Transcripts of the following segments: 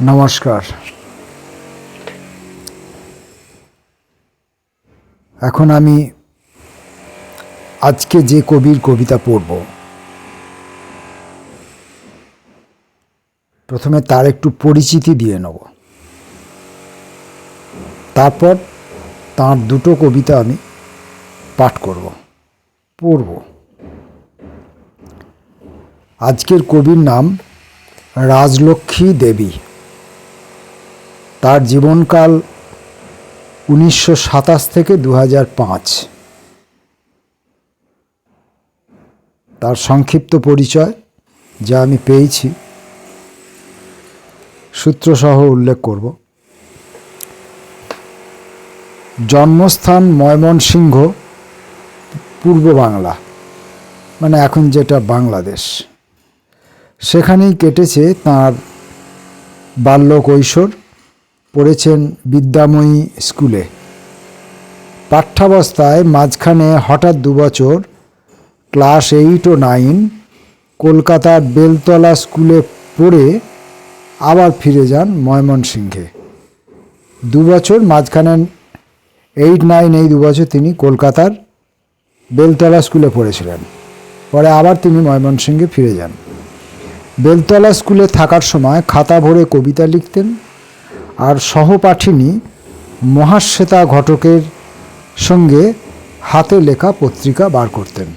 নমস্কার। এখন আমি আজকে যে কবির কবিতা পড়ব, প্রথমে তার একটু পরিচিতি দিয়ে নেব, তারপর তার দুটো কবিতা আমি পাঠ পড়ব। আজকের কবির নাম রাজলক্ষ্মী দেবী। তার জীবনকাল 1927 থেকে 2005। তার সংক্ষিপ্ত পরিচয় যা আমি পেয়েছি সূত্রসহ উল্লেখ করব। জন্মস্থান ময়মনসিংহ, পূর্ব বাংলা, মানে এখন যেটা বাংলাদেশ। সেখানেই কেটেছে তাঁর বাল্য কৈশোর। পড়েছেন বিদ্যাময়ী স্কুলে। পাঠ্যাবস্থায় মাঝখানে হঠাৎ 2 বছর ক্লাস 8 ও 9 কলকাতার বেলতলা স্কুলে পড়ে আবার ফিরে যান ময়মনসিংহে। 2 বছর মাঝখানে 8-9 এই 2 বছর তিনি কলকাতার বেলতলা স্কুলে পড়েছিলেন। পরে আবার তিনি ময়মনসিংহে ফিরে যান। বেলতলা স্কুলে থাকার সময় খাতা ভরে কবিতা লিখতেন আর সহপাঠিনী মহাশ্বেতা ঘটকের সঙ্গে হাতে লেখা পত্রিকা বার করতেন।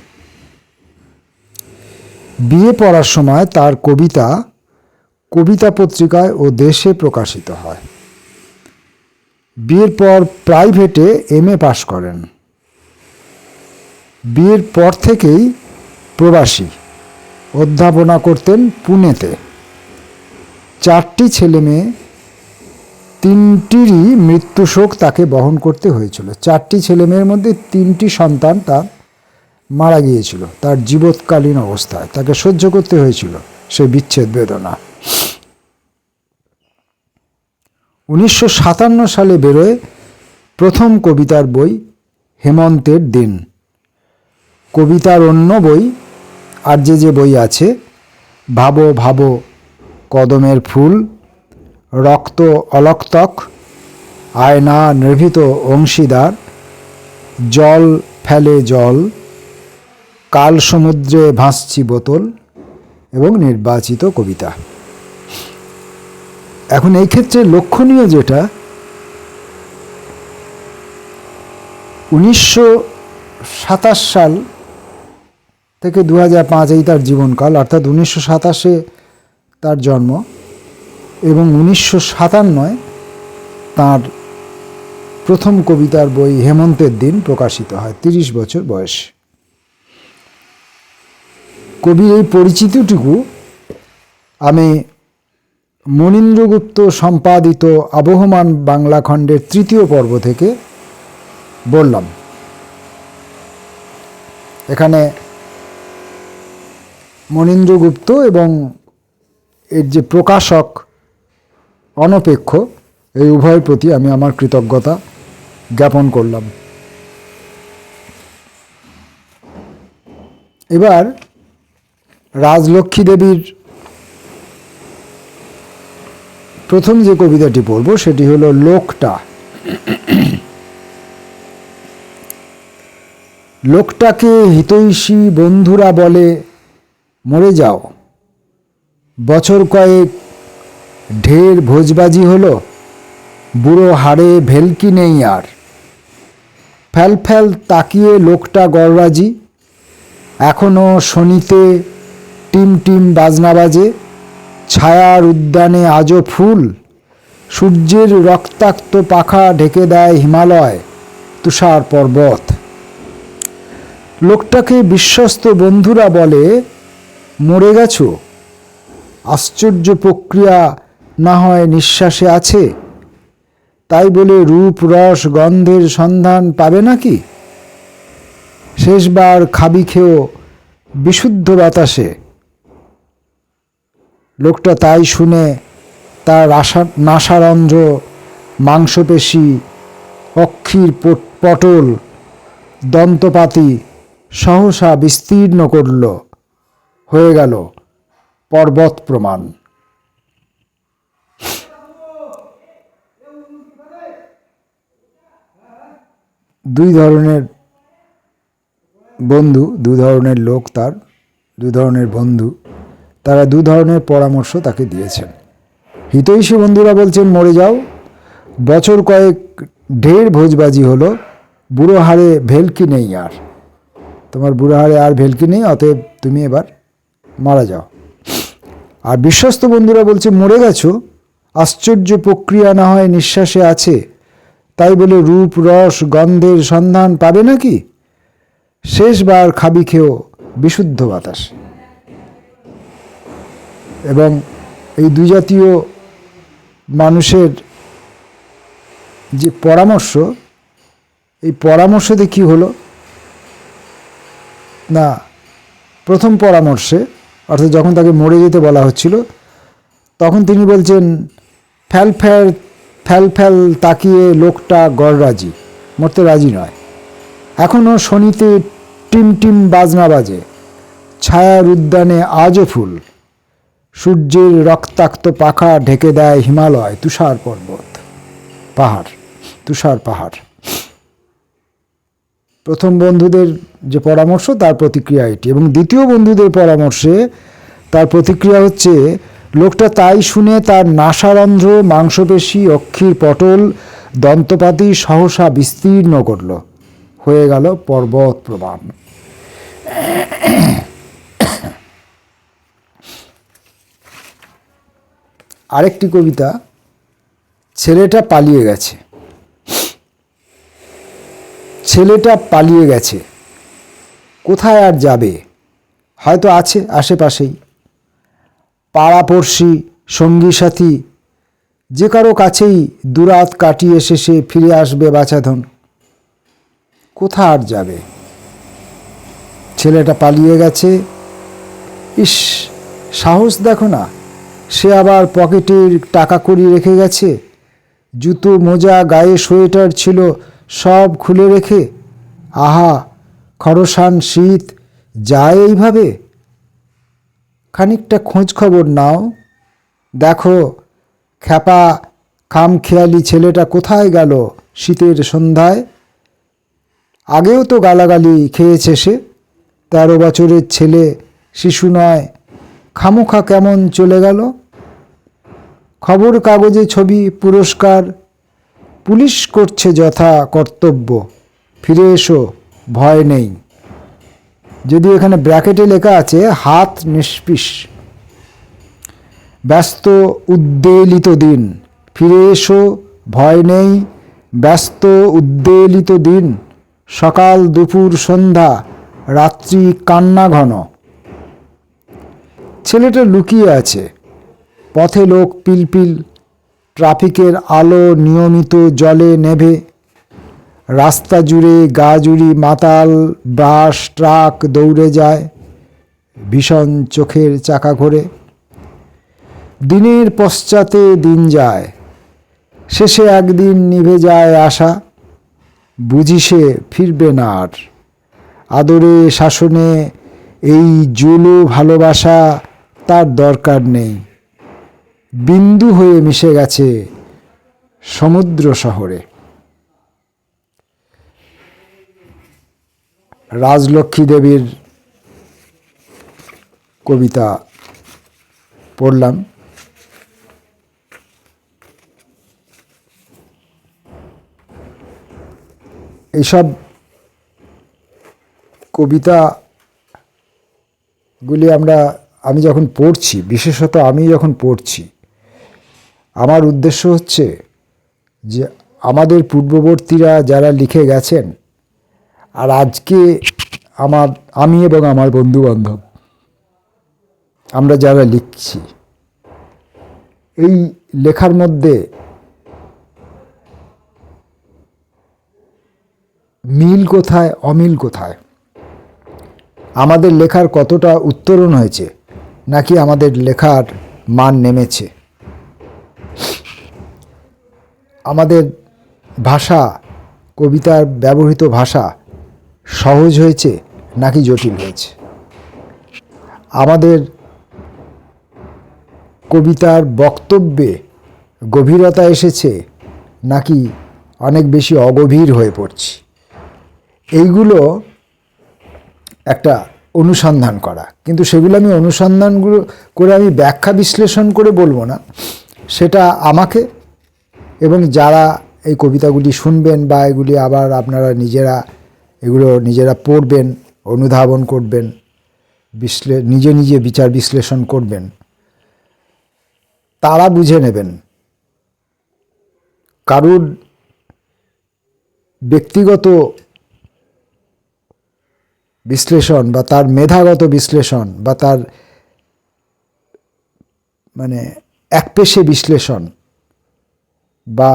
বিএ পড়ার সময় তার কবিতা কবিতা পত্রিকায় ও দেশে প্রকাশিত হয়। বিয়ের পর প্রাইভেটে MA পাশ করেন। বিয়ের পর থেকেই প্রবাসী, অধ্যাপনা করতেন পুনেতে। 4টি ছেলে মেয়ে, 3টিরই মৃত্যুশোক তাকে বহন করতে হয়েছিল। 4টি ছেলে মেয়ের মধ্যে 3টি সন্তান তার মারা গিয়েছিল তার জীবৎকালীন অবস্থায়। তাকে সহ্য করতে হয়েছিল সে বিচ্ছেদ বেদনা। 1957 সালে বেরোয় প্রথম কবিতার বই হেমন্তের দিন। কবিতার অন্য বই আর যে বই আছে, ভাবো ভাবো, কদমের ফুল, রক্ত অলক্তক, আয়না নির্ভীত অংশীদার, জল ফেলে জল, কাল সমুদ্রে ভাসছি বোতল এবং নির্বাচিত কবিতা। এখন এই ক্ষেত্রে লক্ষণীয় যেটা, 1927 সাল থেকে 2005 এই তার জীবনকাল, অর্থাৎ 1927-এ তার জন্ম এবং 1957 তার প্রথম কবিতার বই হেমন্তের দিন প্রকাশিত হয় 30 বছর বয়স। কবির এই পরিচিতিটুকু আমি মনীন্দ্রগুপ্ত সম্পাদিত আবহমান বাংলা খণ্ডের 3য় পর্ব থেকে বললাম। এখানে মনীন্দ্রগুপ্ত এবং এর যে প্রকাশক অনপেক্ষ, এই উভয়ের প্রতি আমি আমার কৃতজ্ঞতা জ্ঞাপন করলাম। এবার রাজলক্ষ্মী দেবীর প্রথম যে কবিতাটি পড়ব সেটি হলো লোকটা। লোকটাকে হিতৈষী বন্ধুরা বলে মরে যাও, বছর কয়েক ঢের ভোজবাজি হলো, বুড়ো হাড়ে ভেলকি নেই আর। ফ্যাল ফ্যাল তাকিয়ে লোকটা গড়রাজি, এখনো শনিতে টিম টিম বাজনা বাজে, ছায়ার উদ্যানে আজও ফুল, সূর্যের রক্তাক্ত পাখা ঢেকে দেয় হিমালয় তুষার পর্বত। লোকটাকে বিশ্বস্ত বন্ধুরা বলে মরে গেছো, আশ্চর্য প্রক্রিয়া না হয় নিঃশ্বাসে আছে, তাই বলে রূপ রস গন্ধের সন্ধান পাবে নাকি? শেষবার খাবি খেও বিশুদ্ধ বাতাসে। লোকটা তাই শুনে তার নাসারন্ধ্র মাংসপেশি, অক্ষির পটল, দন্তপাতি সহসা বিস্তীর্ণ করল, হয়ে গেল পর্বত প্রমাণ। দুই ধরনের বন্ধু, দু ধরনের লোক, তার দু ধরনের বন্ধু, তারা দু ধরনের পরামর্শ তাকে দিয়েছেন। হিতৈষী বন্ধুরা বলছেন মরে যাও, বছর কয়েক ঢের ভোজবাজি হলো, বুড়ো হাড়ে ভেলকি নেই আর, তোমার বুড়ো হাড়ে আর ভেলকি নেই, অতএব তুমি এবার মারা যাও। আর বিশ্বস্ত বন্ধুরা বলছে মরে গেছো, আশ্চর্য প্রক্রিয়া না হয় নিঃশ্বাসে আছে, তাই বলে রূপ রস গন্ধের সন্ধান পাবে নাকি? শেষবার খাবি খেয়েও বিশুদ্ধ বাতাস। এবং এই দুই জাতীয় মানুষের যে পরামর্শ, এই পরামর্শতে কি হলো না, প্রথম পরামর্শে অর্থাৎ যখন তাকে মরে যেতে বলা হচ্ছিল, তখন তিনি বলছেন ফ্যাল ফ্যাল ফ্যাল ফ্যাল তাকিয়ে লোকটা গড়রাজি, মরতে রাজি নয়। এখনও শনিতে টিম টিম বাজনা বাজে, ছায়ার উদ্যানে আজও ফুল, সূর্যের রক্তাক্ত পাখা ঢেকে দেয় হিমালয়, তুষার পর্বত, পাহাড়, তুষার পাহাড়। প্রথম বন্ধুদের যে পরামর্শ তার প্রতিক্রিয়া এটি, এবং দ্বিতীয় বন্ধুদের পরামর্শে তার প্রতিক্রিয়া হচ্ছে লোকটা তাই শুনে তার নাসারন্ধ্র, মাংসপেশি, অক্ষির পটল, দন্তপাতি সহসা বিস্তীর্ণ করল, হয়ে গেল পর্বত প্রমাণ। আরেকটি কবিতা, ছেলেটা পালিয়ে গেছে। ছেলেটা পালিয়ে গেছে, কোথায় আর যাবে, হয়তো আছে আশেপাশেই, পাড়াপড়শি, সঙ্গী সাথী যে কারো কাছেই দুরাত কাটিয়ে শেষে ফিরে আসবে বাছাধন। কোথা আর যাবে, ছেলেটা পালিয়ে গেছে। ইস, সাহস দেখো না, সে আবার পকেটের টাকা কড়ি রেখে গেছে, জুতো মোজা গায়ে সোয়েটার ছিল সব খুলে রেখে। আহা, খরসান শীত যায় এইভাবে। খানিকটা খোঁজ খবর নাও, দেখো খ্যাপা খামখেয়ালি ছেলেটা কোথায় গেল শীতের সন্ধ্যায়। আগেও তো গালাগালি খেয়েছে সে, 13 বছরের ছেলে, শিশু নয়, খামোখা কেমন চলে গেল। খবর কাগজে ছবি, পুরস্কার, পুলিশ করছে যথা কর্তব্য, ফিরে এসো, ভয় নেই। যদি এখানে ব্র্যাকেটে লেখা আছে হাত নিষ্পিস। ব্যস্ত উদ্বেলিত দিন, ফিরে এসো, ভয় নেই। ব্যস্ত উদ্বেলিত দিন, সকাল দুপুর সন্ধ্যা, রাত্রি কান্না ঘন। ছেলেটা লুকিয়ে আছে, পথে লোক পিলপিল, ট্রাফিকের আলো নিয়মিত জলে নেভে, রাস্তা জুড়ে গা জুড়ি মাতাল বাস ট্রাক দৌড়ে যায়, ভীষণ চোখের চাকা ঘোরে। দিনের পশ্চাতে দিন যায়, শেষে একদিন নিভে যায় আশা, বুঝি সে ফিরবে না আর। আদরে শাসনে এই জুলু ভালোবাসা তার দরকার নেই, বিন্দু হয়ে মিশে গেছে সমুদ্র শহরে। রাজলক্ষ্মী দেবীর কবিতা পড়লাম। এইসব কবিতাগুলি আমি যখন পড়ছি, বিশেষত আমি যখন পড়ছি, আমার উদ্দেশ্য হচ্ছে যে আমাদের পূর্ববর্তীরা যারা লিখে গেছেন, আর আজকে আমি এবং আমার বন্ধুবান্ধব আমরা যারা লিখছি, এই লেখার মধ্যে মিল কোথায়, অমিল কোথায়, আমাদের লেখার কতটা উত্তরণ হয়েছে, নাকি আমাদের লেখার মান নেমেছে, আমাদের ভাষা, কবিতার ব্যবহৃত ভাষা সহজ হয়েছে নাকি জটিল হয়েছে, আমাদের কবিতার বক্তব্যে গভীরতা এসেছে নাকি অনেক বেশি অগভীর হয়ে পড়ছি। এইগুলো একটা অনুসন্ধান করা, কিন্তু সেগুলো আমি অনুসন্ধানগুলো করে আমি ব্যাখ্যা বিশ্লেষণ করে বলবো না, সেটা আমাকে এবং যারা এই কবিতাগুলি শুনবেন বা এগুলি আবার আপনারা নিজেরা পড়বেন, অনুধাবন করবেন, নিজে নিজে বিচার বিশ্লেষণ করবেন, তারা বুঝে নেবেন। কারুর ব্যক্তিগত বিশ্লেষণ বা তার মেধাগত বিশ্লেষণ বা তার মানে একপেশে বিশ্লেষণ বা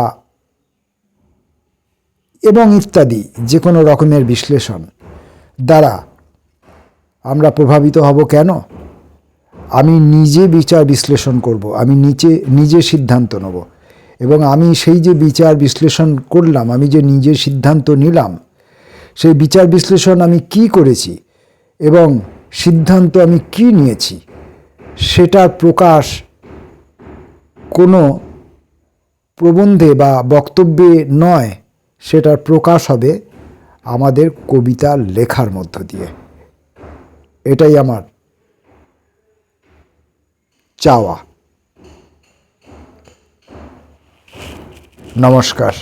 এবং ইত্যাদি যে কোনো রকমের বিশ্লেষণ দ্বারা আমরা প্রভাবিত হব কেন? আমি নিজে বিচার বিশ্লেষণ করব, আমি নিজে সিদ্ধান্ত নেব, এবং আমি সেই যে বিচার বিশ্লেষণ করলাম, আমি যে নিজে সিদ্ধান্ত নিলাম, সেই বিচার বিশ্লেষণ আমি কি করেছি এবং সিদ্ধান্ত আমি কি নিয়েছি, সেটার প্রকাশ কোনো প্রবন্ধে বা বক্তব্যে নয়, সেটার প্রকাশ হবে আমাদের কবিতা লেখার মধ্য দিয়ে। এটাই আমার চাওয়া। নমস্কার।